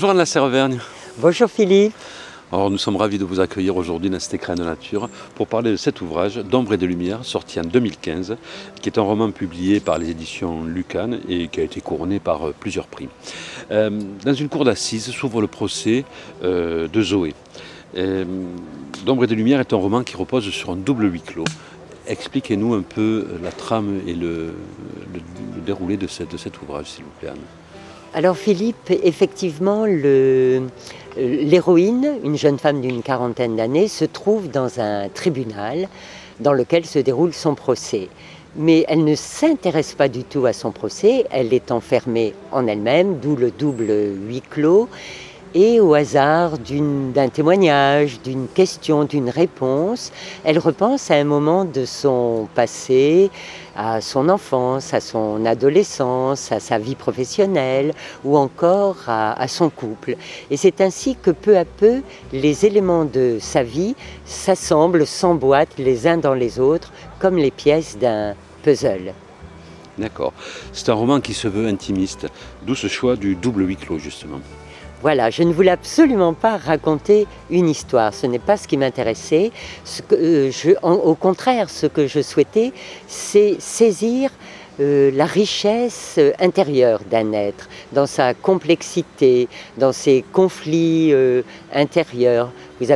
Bonjour Anne Lasserre-Vergne. Bonjour Philippe. Alors nous sommes ravis de vous accueillir aujourd'hui dans cet écrin de nature pour parler de cet ouvrage d'Ombre et de lumière sorti en 2015 qui est un roman publié par les éditions Lucan et qui a été couronné par plusieurs prix. Dans une cour d'assises s'ouvre le procès de Zoé. D'Ombre et de lumière est un roman qui repose sur un double huis clos. Expliquez-nous un peu la trame et le déroulé de cet ouvrage, s'il vous plaît, Anne. Alors Philippe, effectivement, l'héroïne, une jeune femme d'une quarantaine d'années, se trouve dans un tribunal dans lequel se déroule son procès. Mais elle ne s'intéresse pas du tout à son procès, elle est enfermée en elle-même, d'où le double huis clos. Et au hasard d'un témoignage, d'une question, d'une réponse, elle repense à un moment de son passé, à son enfance, à son adolescence, à sa vie professionnelle ou encore à son couple. Et c'est ainsi que peu à peu, les éléments de sa vie s'assemblent, s'emboîtent les uns dans les autres, comme les pièces d'un puzzle. D'accord. C'est un roman qui se veut intimiste, d'où ce choix du double huis clos, justement. Voilà, je ne voulais absolument pas raconter une histoire, ce n'est pas ce qui m'intéressait. Au contraire, ce que je souhaitais, c'est saisir la richesse intérieure d'un être, dans sa complexité, dans ses conflits intérieurs. Vous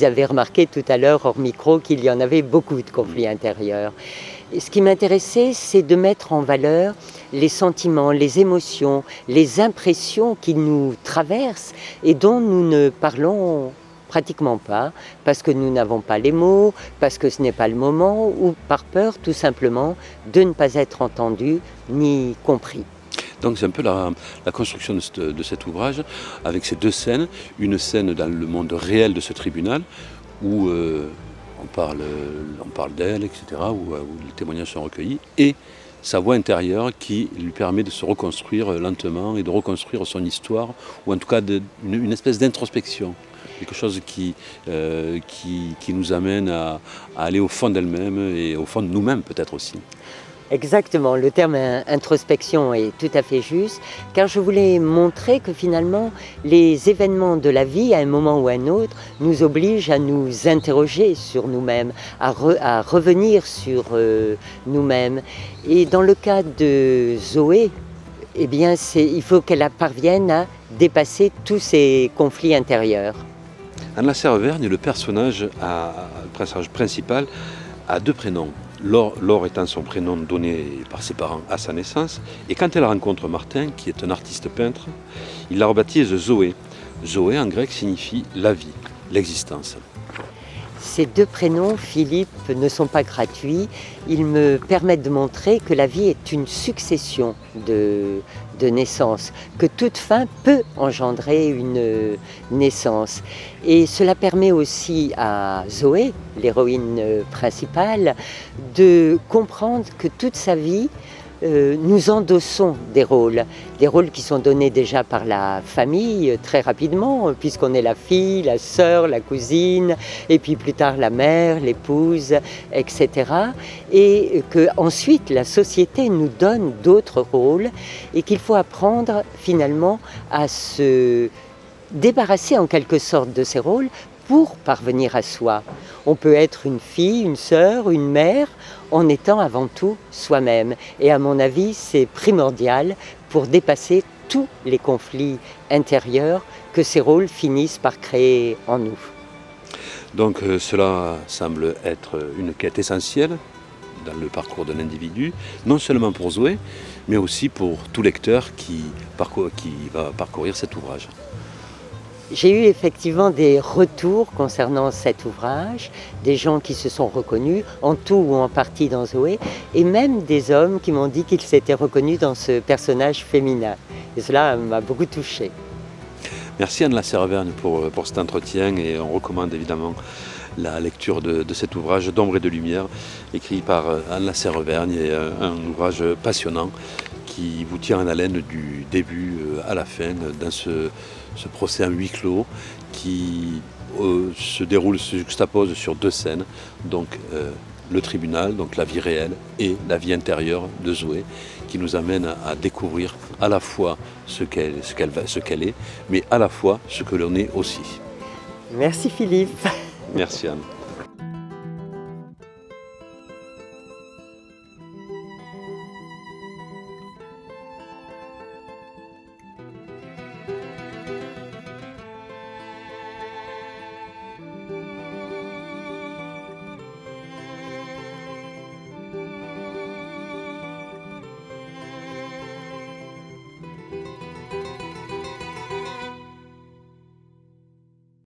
avez remarqué tout à l'heure, hors micro, qu'il y en avait beaucoup de conflits intérieurs. Et ce qui m'intéressait, c'est de mettre en valeur les sentiments, les émotions, les impressions qui nous traversent et dont nous ne parlons pratiquement pas, parce que nous n'avons pas les mots, parce que ce n'est pas le moment, ou par peur tout simplement de ne pas être entendu ni compris. Donc c'est un peu la construction de cet ouvrage, avec ces deux scènes, une scène dans le monde réel de ce tribunal, où on parle d'elle, etc., où les témoignages sont recueillis, et sa voix intérieure qui lui permet de se reconstruire lentement et de reconstruire son histoire, ou en tout cas une espèce d'introspection, quelque chose qui nous amène à aller au fond d'elle-même et au fond de nous-mêmes peut-être aussi. Exactement, le terme introspection est tout à fait juste, car je voulais montrer que finalement les événements de la vie, à un moment ou à un autre, nous obligent à nous interroger sur nous-mêmes, à revenir sur nous-mêmes. Et dans le cas de Zoé, eh bien, il faut qu'elle parvienne à dépasser tous ces conflits intérieurs. Anne Lasserre-Vergne, le personnage principal, a deux prénoms. Laure étant son prénom donné par ses parents à sa naissance, et quand elle rencontre Martin, qui est un artiste peintre, il la rebaptise Zoé. Zoé en grec signifie la vie, l'existence. Ces deux prénoms, Philippe, ne sont pas gratuits. Ils me permettent de montrer que la vie est une succession de naissances, que toute fin peut engendrer une naissance. Et cela permet aussi à Zoé, l'héroïne principale, de comprendre que toute sa vie, nous endossons des rôles qui sont donnés déjà par la famille très rapidement, puisqu'on est la fille, la sœur, la cousine, et puis plus tard la mère, l'épouse, etc. Et qu'ensuite la société nous donne d'autres rôles et qu'il faut apprendre finalement à se débarrasser en quelque sorte de ces rôles pour parvenir à soi. On peut être une fille, une sœur, une mère, en étant avant tout soi-même. Et à mon avis, c'est primordial pour dépasser tous les conflits intérieurs que ces rôles finissent par créer en nous. Donc cela semble être une quête essentielle dans le parcours d'un individu, non seulement pour Zoé, mais aussi pour tout lecteur qui va parcourir cet ouvrage. J'ai eu effectivement des retours concernant cet ouvrage, des gens qui se sont reconnus, en tout ou en partie dans Zoé, et même des hommes qui m'ont dit qu'ils s'étaient reconnus dans ce personnage féminin. Et cela m'a beaucoup touchée. Merci Anne Lasserre-Vergne pour cet entretien, et on recommande évidemment la lecture de cet ouvrage d'Ombre et de lumière, écrit par Anne Lasserre-Vergne, et un ouvrage passionnant qui vous tient en haleine du début à la fin dans ce procès en huis clos qui se juxtapose sur deux scènes, donc le tribunal, donc la vie réelle, et la vie intérieure de Zoé, qui nous amène à découvrir à la fois ce qu'elle est, mais à la fois ce que l'on est aussi. Merci Philippe. Merci Anne.